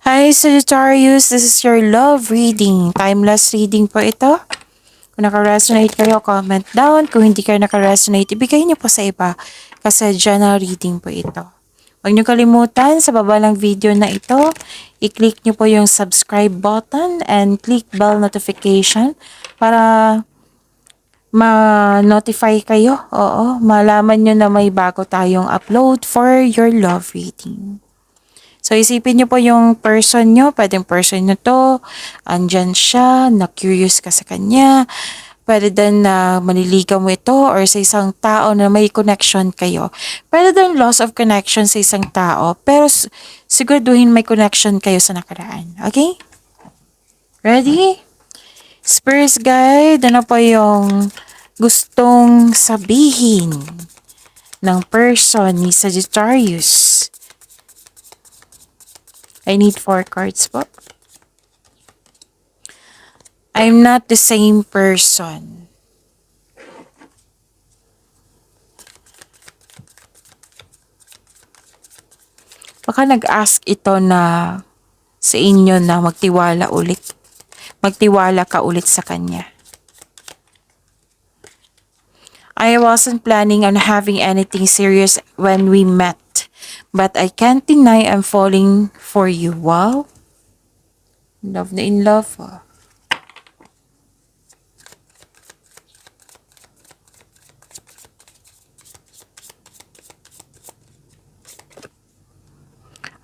Hi Sagittarius, this is your love reading. Timeless reading po ito. Kung naka-resonate kayo, comment down. Kung hindi kayo naka-resonate, ibigay niyo po sa iba. Kasi general reading po ito. Huwag niyo kalimutan, sa baba ng video na ito, i-click niyo po yung subscribe button and click bell notification para ma-notify kayo. Oo, malaman niyo na may bago tayong upload for your love reading. So, isipin niyo po yung person niyo. Pwedeng person niyo to. Andyan siya. Na-curious ka sa kanya. Pwede din na maniligaw mo ito or sa isang tao na may connection kayo. Pwede din loss of connection sa isang tao. Pero siguraduhin may connection kayo sa nakaraan. Okay? Ready? Spirits guide. Ano po yung gustong sabihin ng person ni Sagittarius? I need 4 cards po. I'm not the same person. Baka nag-ask ito na sa inyo na magtiwala ulit. Magtiwala ka ulit sa kanya. I wasn't planning on having anything serious when we met. But I can't deny I'm falling for you. Wow. Love na in love.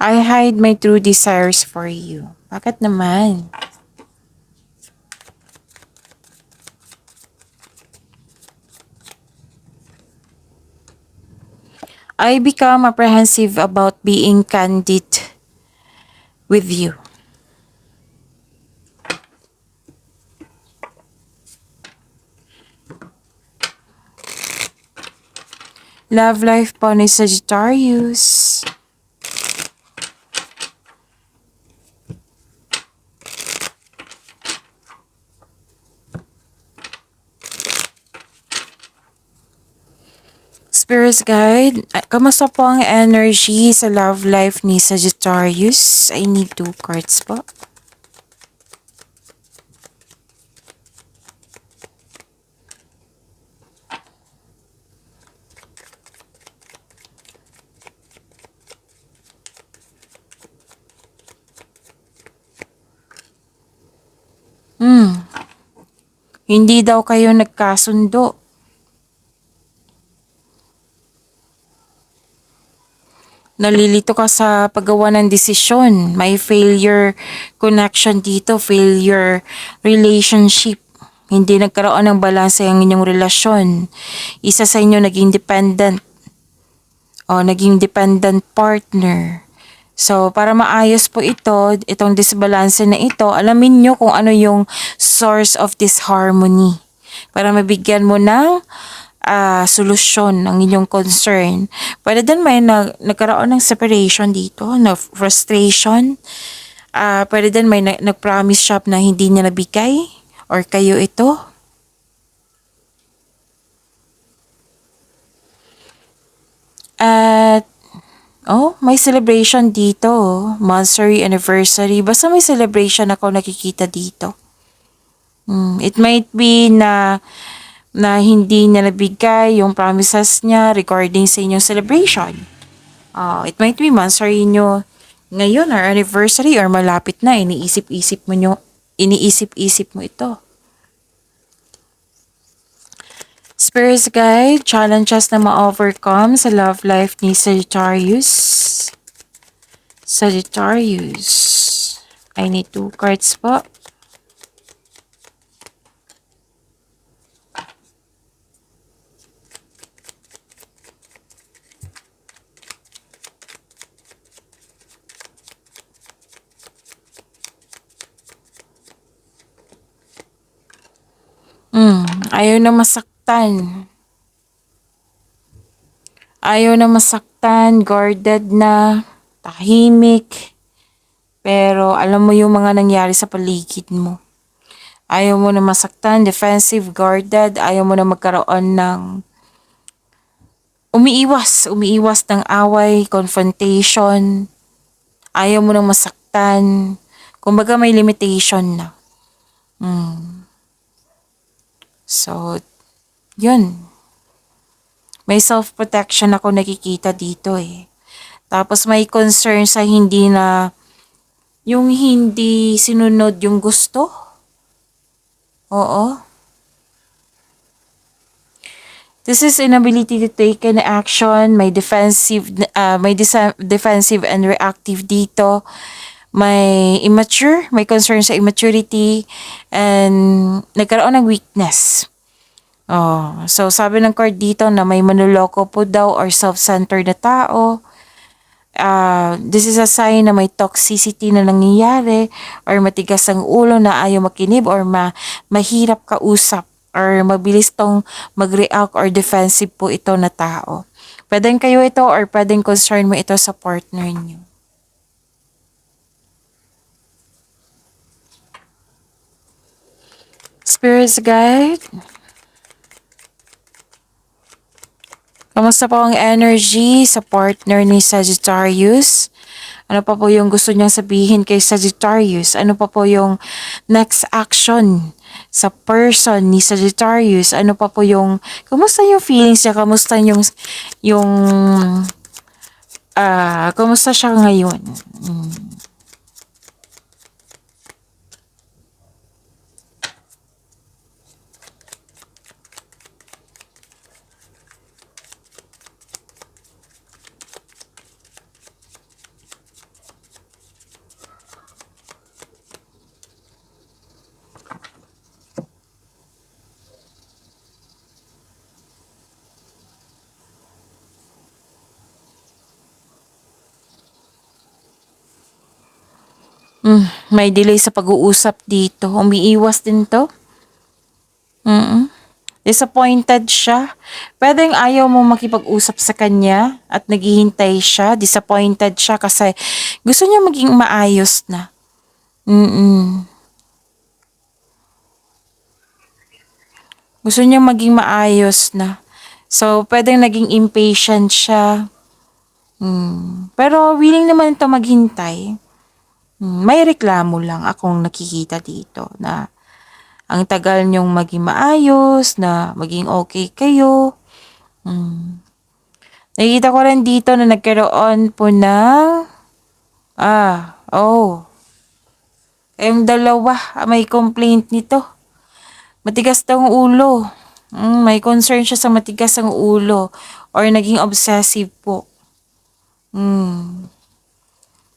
I hide my true desires for you. Bakit naman? I become apprehensive about being candid with you. Love life po ni Sagittarius. Spirits guide, kamusta po ang energy sa love life ni Sagittarius? I need 2 cards po. Hindi daw kayo nagkasundo. Nalilito ka sa paggawa ng desisyon. May failure connection dito, failure relationship. Hindi nagkaroon ng balanse ang inyong relasyon. Isa sa inyo naging dependent o naging dependent partner. So, para maayos po ito, itong disbalance na ito, alamin nyo kung ano yung source of disharmony. Para mabigyan mo ng solusyon ng inyong concern. Pwede din may nagkaroon ng separation dito, na frustration. Pwede din may nag-promise shop na hindi niya nabigay or kayo ito. At may celebration dito. Monthsary, anniversary. Basta may celebration ako nakikita dito. It might be na hindi niya nabigay yung promises niya regarding sa inyong celebration. It might be monthsary nyo ngayon or anniversary or malapit na. Iniisip-isip mo ito. Spirits guide, challenges na ma-overcome sa love life ni Sagittarius. Sagittarius. I need 2 cards po. Ayaw na masaktan. Ayaw na masaktan, guarded na, tahimik. Pero alam mo yung mga nangyari sa paligid mo. Ayaw mo na masaktan, defensive, guarded. Ayaw mo na magkaroon ng umiiwas ng away, confrontation. Ayaw mo nang masaktan. masaktan. Kumbaga may limitation na. So, yun. May self-protection ako nakikita dito eh. Tapos may concern sa yung hindi sinunod yung gusto. Oo. This is inability to take an action, defensive and reactive dito. May immature, may concern sa immaturity, and nagkaroon ng weakness. Oh, so sabi ng card dito na may manloloko po daw or self-centered na tao. This is a sign na may toxicity na nangyayari or matigas ang ulo na ayaw makinib or mahirap kausap or mabilis tong mag-react or defensive po ito na tao. Pwedeng kayo ito or pwedeng concern mo ito sa partner niyo. Spirits guide. Kamusta po ang energy sa partner ni Sagittarius? Ano pa po yung gusto niyang sabihin kay Sagittarius? Ano pa po yung next action sa person ni Sagittarius? Ano pa po yung, kamusta yung feelings niya? Kamusta siya ngayon? May delay sa pag-uusap dito. Umiiwas din to. Disappointed siya. Pwedeng ayaw mo makipag-usap sa kanya at naghihintay siya. Disappointed siya kasi gusto niya maging maayos na. Gusto niya maging maayos na. So, pwedeng naging impatient siya. Pero willing naman ito maghintay. May reklamo lang akong nakikita dito na ang tagal niyong maging maayos, na maging okay kayo. Nakikita ko rin dito na nagkaroon po ng yung dalawa, may complaint nito. Matigas daw ang ulo. May concern siya sa matigas ang ulo or naging obsessive po.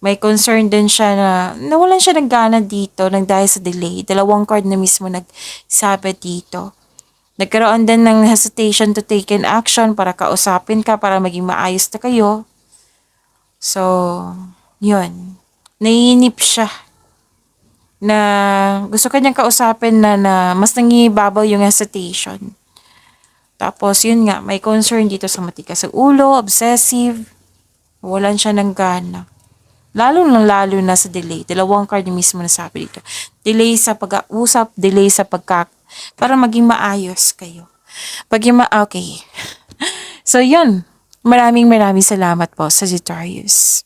May concern din siya na nawalan siya ng gana dito nang dahil sa delay. Dalawang card na mismo nagsabi dito. Nagkaroon din ng hesitation to take an action para kausapin ka, para maging maayos na kayo. So, yun. Naiinip siya na gusto kanyang kausapin na mas nangibabaw yung hesitation. Tapos, yun nga, may concern dito sa matigas sa ulo, obsessive. Walan siya ng gana. Lalo na sa delay. Dalawang card mismo na sabi dito. Delay sa pag-uusap, delay sa para maging maayos kayo. Okay. So, yun. Maraming salamat po, Sagittarius.